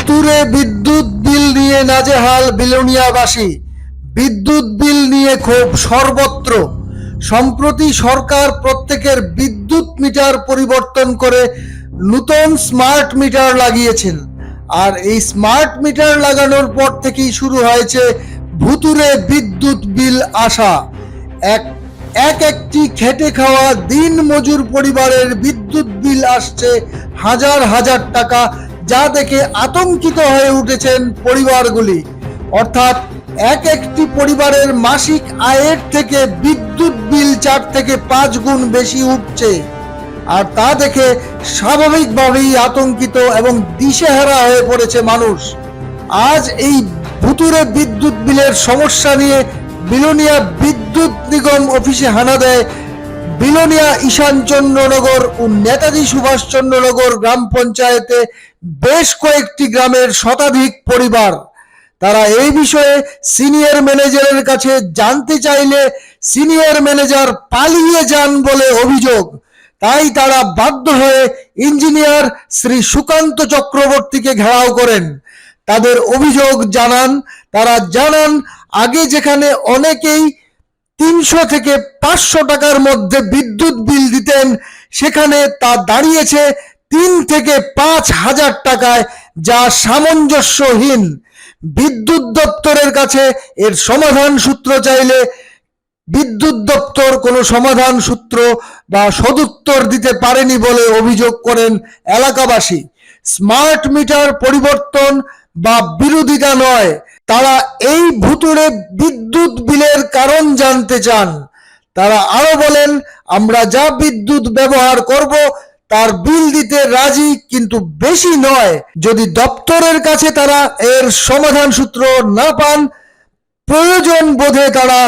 ভুতুড়ে বিদ্যুৎ বিল নিয়ে নাজেহাল বিলোনিয়াবাসী। বিদ্যুৎ বিল নিয়ে ক্ষোভ সর্বত্র। সম্প্রতি সরকার প্রত্যেকের বিদ্যুৎ মিটার পরিবর্তন করে নতুন স্মার্ট মিটার লাগিয়েছেন। আর এই স্মার্ট মিটার লাগানোর পর থেকেই শুরু হয়েছে ভুতুড়ে বিদ্যুৎ বিল আসা। একটি খেটে খাওয়া দিন মজুর পরিবারের বিদ্যুৎ বিল আসছে হাজার হাজার টাকা, যা দেখে আতঙ্কিত হয়ে উঠেছেন পরিবারগুলি। অর্থাৎ একটি পরিবারের মাসিক আয়ের থেকে বিদ্যুৎ বিল 4 থেকে 5 গুণ বেশি উঠছে। আর তা দেখে স্বাভাবিকভাবেই আতঙ্কিত এবং দিশেহারা হয়ে পড়েছে মানুষ। আজ এই ভুতুড়ে বিদ্যুৎ বিলের সমস্যা নিয়ে বিলোনিয়া বিদ্যুৎ নিগম অফিসে হানা দেয় বিলোনিয়া ঈশানচন্দ্রনগর ও নেতাজি সুভাষচন্দ্রনগর গ্রাম পঞ্চায়েতে বেশ কয়েকটি গ্রামের শতাধিক পরিবার। তারা এই বিষয়ে সিনিয়র ম্যানেজারের কাছে জানতে চাইলে সিনিয়র ম্যানেজার পালিয়ে যান বলে অভিযোগ। তাই তারা বাধ্য হয়ে ইঞ্জিনিয়ার শ্রী সুকান্ত চক্রবর্তীকে ঘেরাও করেন। তাদের অভিযোগ তারা জানান আগে যেখানে অনেকেই 300 থেকে 500 টাকার মধ্যে বিদ্যুৎ বিল দিতেন, সেখানে তা দাঁড়িয়েছে 3 থেকে 5,000 টাকায়, যা সামঞ্জস্যহীন। বিদ্যুৎ দপ্তরের কাছে এর সমাধান সূত্র চাইলে বিদ্যুৎ দপ্তর কোনো সমাধান সূত্র বা সদুত্তর দিতে পারেনি বলে অভিযোগ করেন এলাকাবাসী। স্মার্ট মিটার পরিবর্তন বা বিরোধিতা নয়, তারা এই ভুতুড়ে বিদ্যুৎ বিলের কারণ জানতে চান। তারা আরো বলেন, আমরা যা বিদ্যুৎ ব্যবহার করব তার বিল দিতে রাজি, কিন্তু বেশি নয়। যদি দপ্তরের কাছে তারা এর সমাধান সূত্র না পান, প্রয়োজন বোধে তারা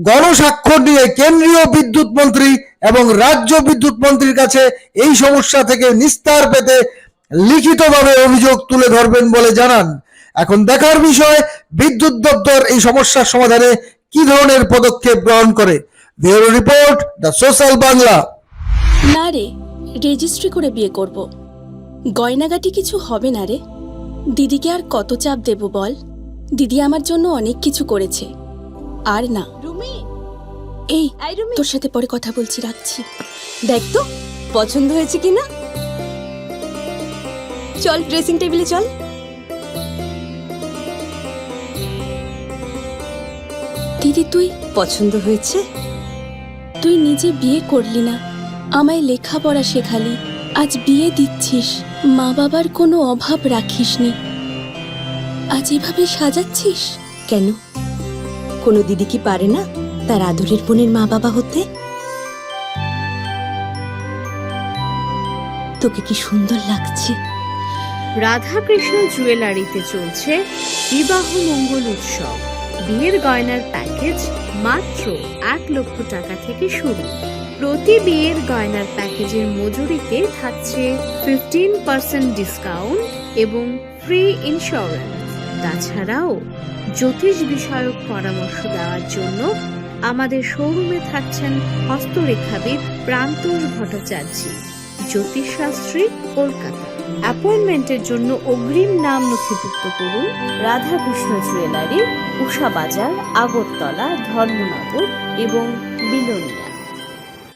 গণস্বাক্ষর নিয়ে কেন্দ্রীয় বিদ্যুৎ মন্ত্রী এবং রাজ্য বিদ্যুৎ মন্ত্রীর কাছে এই সমস্যা থেকে নিস্তার পেতে লিখিতভাবে অভিযোগ তুলে ধরবেন বলে জানান। এখন দেখার বিষয় বিদ্যুৎ দপ্তর এই সমস্যার সমাধানে কি ধরনের পদক্ষেপ গ্রহণ করে। Bureau report, the social Bangla. না রে, রেজিস্ট্রি করে বিয়ে করব। গয়নাগাটি কিছু হবে না রে। দিদিকে আর কত চাপ দেব বল? দিদি আমার জন্য অনেক কিছু করেছে। আর না, এই তোর সাথে পরে কথা বলছি, রাখছি। দেখ তো পছন্দ হয়েছে কিনা। চল ড্রেসিং টেবিলে চল। দিদি তুই পছন্দ হয়েছে? তুই নিজে বিয়ে করলি না, আমায় লেখাপড়া শেখালি, আজ বিয়ে দিচ্ছিস, মা বাবার কোনো অভাব রাখিসনি, আজ এভাবে সাজাচ্ছিস কেন? কোনো দিদি কি পারে না তার আদরের বোনের মা বাবা হতে? তোকে কি সুন্দর লাগছে। রাধাকৃষ্ণ জুয়েলারিতে চলছে বিবাহ মঙ্গল উৎসব। বিয়ের গয়নার প্যাকেজ মাত্র 1 লক্ষ টাকা থেকে শুরু। প্রতি বিয়ের গয়নার প্যাকেজের মজুরিতে থাকছে 15% ডিসকাউন্ট এবং ফ্রি ইন্স্যুরেন্স। তাছাড়াও জ্যোতিষ বিষয়ক পরামর্শ দেওয়ার জন্য আমাদের শোরুমে থাকছেন হস্তরেখাবিদ প্রান্তোষ ভট্টাচার্য, জ্যোতিষশাস্ত্রী, কলকাতা। অ্যাপয়েন্টমেন্টের জন্য অগ্রিম নাম নথিভুক্ত করুন রাধাকৃষ্ণ জুয়েলারি, উষা বাজার, আগরতলা, ধর্মনগর এবং বিলোনিয়া।